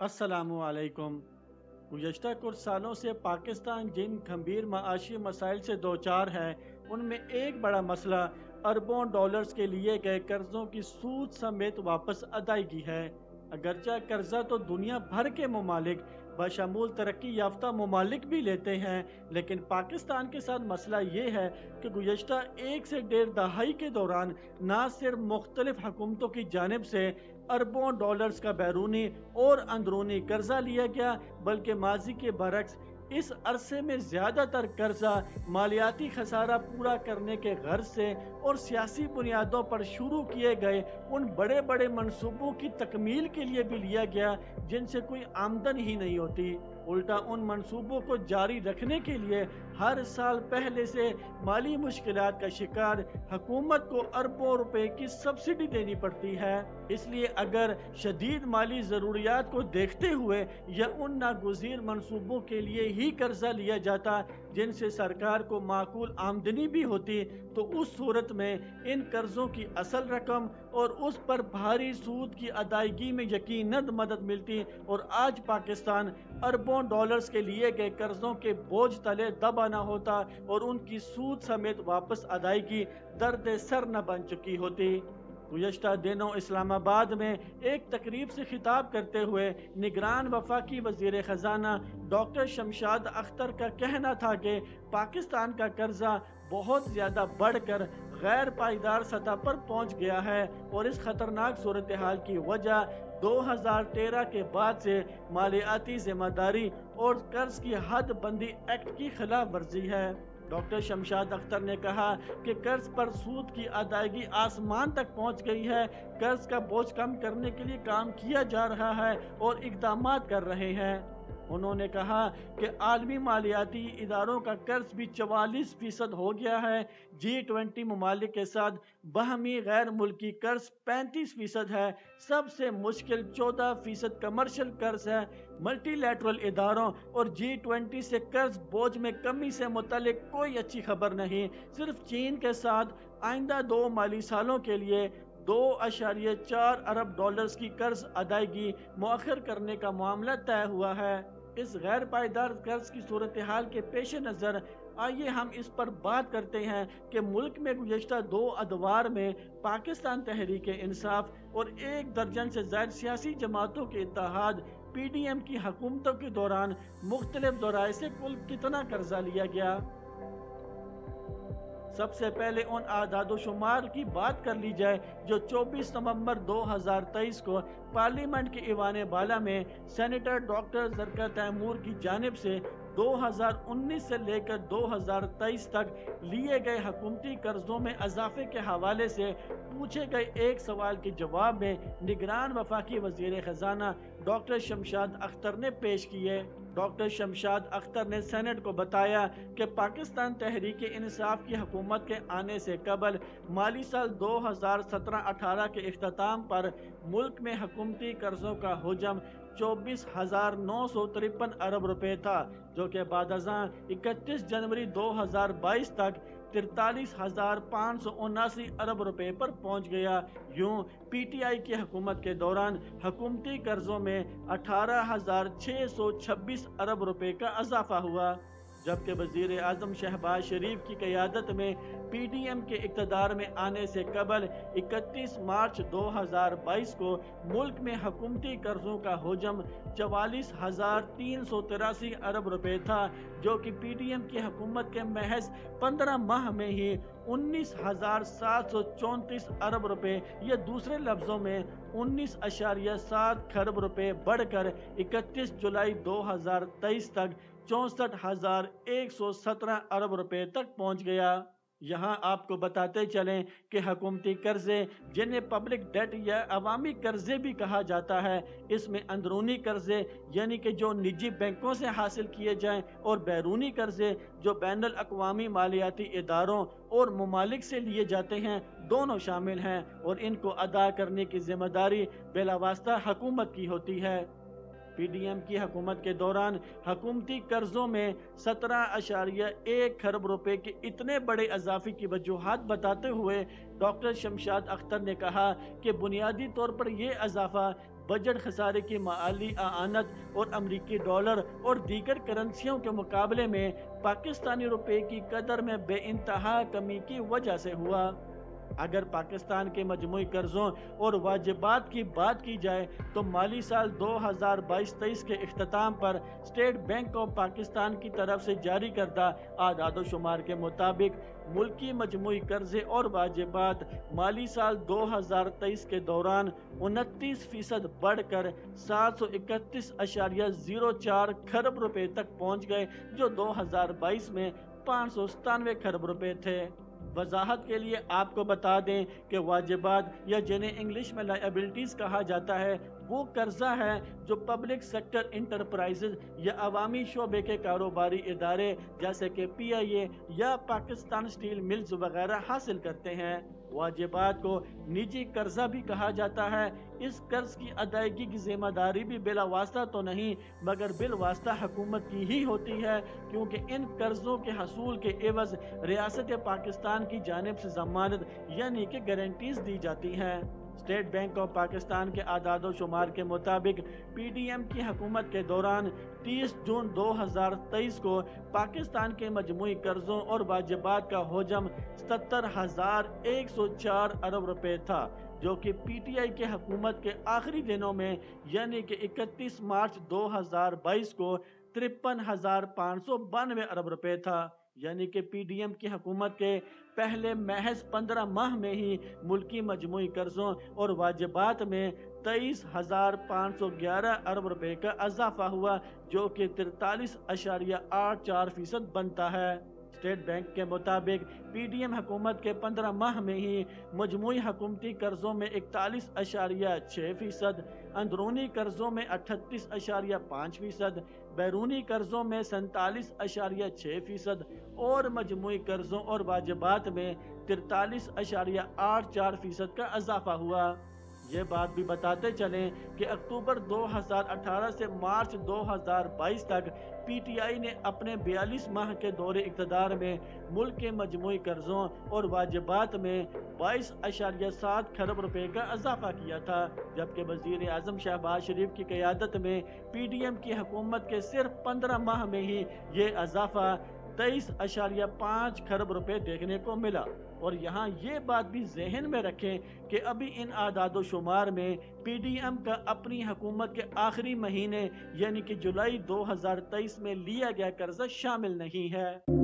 السلام علیکم۔ گزشتہ کچھ سالوں سے پاکستان جن گھمبیر معاشی مسائل سے دوچار ہے ان میں ایک بڑا مسئلہ اربوں ڈالرز کے لیے گئے قرضوں کی سود سمیت واپس ادائیگی ہے۔ اگرچہ قرضہ تو دنیا بھر کے ممالک بشمول ترقی یافتہ ممالک بھی لیتے ہیں، لیکن پاکستان کے ساتھ مسئلہ یہ ہے کہ گزشتہ 1 سے 1.5 دہائی کے دوران نہ صرف مختلف حکومتوں کی جانب سے اربوں ڈالرز کا بیرونی اور اندرونی قرضہ لیا گیا، بلکہ ماضی کے برعکس اس عرصے میں زیادہ تر قرضہ مالیاتی خسارہ پورا کرنے کے غرض سے اور سیاسی بنیادوں پر شروع کیے گئے ان بڑے بڑے منصوبوں کی تکمیل کے لیے بھی لیا گیا جن سے کوئی آمدن ہی نہیں ہوتی۔ الٹا ان منصوبوں کو جاری رکھنے کے لیے ہر سال پہلے سے مالی مشکلات کا شکار حکومت کو اربوں روپے کی سبسڈی دینی پڑتی ہے۔ اس لیے اگر شدید مالی ضروریات کو دیکھتے ہوئے یا ان ناگزیر منصوبوں کے لیے ہی قرضہ لیا جاتا جن سے سرکار کو معقول آمدنی بھی ہوتی، تو اس صورت میں ان قرضوں کی اصل رقم اور اس پر بھاری سود کی ادائیگی میں یقیناً مدد ملتی اور آج پاکستان اربوں ڈالرز کے لیے گئے قرضوں کے بوجھ تلے دبا نہ ہوتا اور ان کی سود سمیت واپس ادائیگی درد سر نہ بن چکی ہوتی۔ گزشتہ دنوں اسلام آباد میں ایک تقریب سے خطاب کرتے ہوئے نگران وفاقی وزیر خزانہ ڈاکٹر شمشاد اختر کا کہنا تھا کہ پاکستان کا قرضہ بہت زیادہ بڑھ کر غیر پائیدار سطح پر پہنچ گیا ہے اور اس خطرناک صورتحال کی وجہ 2013 کے بعد سے مالیاتی ذمہ داری اور قرض کی حد بندی ایکٹ کی خلاف ورزی ہے۔ ڈاکٹر شمشاد اختر نے کہا کہ قرض پر سود کی ادائیگی آسمان تک پہنچ گئی ہے، قرض کا بوجھ کم کرنے کے لیے کام کیا جا رہا ہے اور اقدامات کر رہے ہیں۔ انہوں نے کہا کہ عالمی مالیاتی اداروں کا قرض بھی 44% ہو گیا ہے، G20 ممالک کے ساتھ باہمی غیر ملکی قرض 35% ہے، سب سے مشکل 14% کمرشل قرض ہے۔ ملٹی لیٹرل اداروں اور G20 سے قرض بوجھ میں کمی سے متعلق کوئی اچھی خبر نہیں، صرف چین کے ساتھ آئندہ 2 مالی سالوں کے لیے 2.4 ارب ڈالرز کی قرض ادائیگی مؤخر کرنے کا معاملہ طے ہوا ہے۔ اس غیر پائیدار قرض کی صورتحال کے پیش نظر آئیے ہم اس پر بات کرتے ہیں کہ ملک میں گزشتہ 2 ادوار میں پاکستان تحریک انصاف اور 1 درجن سے زائد سیاسی جماعتوں کے اتحاد PDM کی حکومتوں کے دوران مختلف ذرائع سے کل کتنا قرضہ لیا گیا۔ سب سے پہلے ان اعداد و شمار کی بات کر لی جائے جو 24 نومبر 2023 کو پارلیمنٹ کے ایوان بالا میں سینیٹر ڈاکٹر زرکا تیمور کی جانب سے 2019 سے لے کر 2023 تک لیے گئے حکومتی قرضوں میں اضافے کے حوالے سے پوچھے گئے ایک سوال کے جواب میں نگران وفاقی وزیر خزانہ ڈاکٹر شمشاد اختر نے پیش کیے۔ ڈاکٹر شمشاد اختر نے سینٹ کو بتایا کہ پاکستان تحریک انصاف کی حکومت کے آنے سے قبل مالی سال 2017-18 کے اختتام پر ملک میں حکومتی قرضوں کا حجم 24,953 ارب روپے تھا، جو کہ بعد ازاں 31 جنوری 2022 تک 43,579 ارب روپے پر پہنچ گیا۔ یوں PTI کی حکومت کے دوران حکومتی قرضوں میں 18,626 ارب روپے کا اضافہ ہوا، جبکہ وزیر اعظم شہباز شریف کی قیادت میں PDM کے اقتدار میں آنے سے قبل 31 مارچ 2022 کو ملک میں حکومتی قرضوں کا حجم 44,383 ارب روپے تھا، جو کہ PDM کی حکومت کے محض 15 ماہ میں ہی 19,734 ارب روپے یا دوسرے لفظوں میں 19.7 کھرب روپے بڑھ کر 31 جولائی 2023 تک 64,117 ارب روپے تک پہنچ گیا۔ یہاں آپ کو بتاتے چلیں کہ حکومتی قرضے، جنہیں پبلک ڈیٹ یا عوامی قرضے بھی کہا جاتا ہے، اس میں اندرونی قرضے یعنی کہ جو نجی بینکوں سے حاصل کیے جائیں اور بیرونی قرضے جو بین الاقوامی مالیاتی اداروں اور ممالک سے لیے جاتے ہیں، دونوں شامل ہیں اور ان کو ادا کرنے کی ذمہ داری بلا واسطہ حکومت کی ہوتی ہے۔ PDM کی حکومت کے دوران حکومتی قرضوں میں 17.1 کھرب روپے کے اتنے بڑے اضافے کی وجوہات بتاتے ہوئے ڈاکٹر شمشاد اختر نے کہا کہ بنیادی طور پر یہ اضافہ بجٹ خسارے کی مالی اعانت اور امریکی ڈالر اور دیگر کرنسیوں کے مقابلے میں پاکستانی روپے کی قدر میں بے انتہا کمی کی وجہ سے ہوا۔ اگر پاکستان کے مجموعی قرضوں اور واجبات کی بات کی جائے تو مالی سال 2022-23 کے اختتام پر اسٹیٹ بینک آف پاکستان کی طرف سے جاری کردہ اعداد و شمار کے مطابق ملکی مجموعی قرضے اور واجبات مالی سال 2023 کے دوران 29% بڑھ کر 731.04 کھرب روپے تک پہنچ گئے، جو 2022 میں 597 کھرب روپے تھے۔ وضاحت کے لیے آپ کو بتا دیں کہ واجبات یا جنہیں انگلش میں لائبلٹیز کہا جاتا ہے وہ قرضہ ہے جو پبلک سیکٹر انٹرپرائزز یا عوامی شعبے کے کاروباری ادارے جیسے کہ PIA یا پاکستان اسٹیل ملز وغیرہ حاصل کرتے ہیں۔ واجبات کو نجی قرضہ بھی کہا جاتا ہے۔ اس قرض کی ادائیگی کی ذمہ داری بھی بلا واسطہ تو نہیں مگر بالواسطہ حکومت کی ہی ہوتی ہے، کیونکہ ان قرضوں کے حصول کے عوض ریاست پاکستان کی جانب سے ضمانت یعنی کہ گارنٹیز دی جاتی ہیں۔ اسٹیٹ بینک آف پاکستان کے اعداد و شمار کے مطابق PDM کی حکومت کے دوران 30 جون 2023 کو پاکستان کے مجموعی قرضوں اور واجبات کا حجم 77,104 ارب روپے تھا، جو کہ PTI کے حکومت کے آخری دنوں میں یعنی کہ 31 مارچ 2022 کو 53,592 ارب روپے تھا۔ یعنی کہ PDM کی حکومت کے پہلے محض 15 ماہ میں ہی ملکی مجموعی قرضوں اور واجبات میں 23,511 ارب روپے کا اضافہ ہوا، جو کہ 43.84% بنتا ہے۔ اسٹیٹ بینک کے مطابق PDM حکومت کے 15 ماہ میں ہی مجموعی حکومتی قرضوں میں 41.6%، اندرونی قرضوں میں 38.5%، بیرونی قرضوں میں 47.6% اور مجموعی قرضوں اور واجبات میں 43.84% کا اضافہ ہوا۔ یہ بات بھی بتاتے چلیں کہ اکتوبر 2018 سے مارچ 2022 تک PTI نے اپنے 42 ماہ کے دور اقتدار میں ملک کے مجموعی قرضوں اور واجبات میں 22.7 کھرب روپے کا اضافہ کیا تھا، جبکہ وزیر اعظم شہباز شریف کی قیادت میں PDM کی حکومت کے صرف 15 ماہ میں ہی یہ اضافہ 23.5 کھرب روپے دیکھنے کو ملا۔ اور یہاں یہ بات بھی ذہن میں رکھیں کہ ابھی ان اعداد و شمار میں PDM کا اپنی حکومت کے آخری مہینے یعنی کہ جولائی 2023 میں لیا گیا قرضہ شامل نہیں ہے۔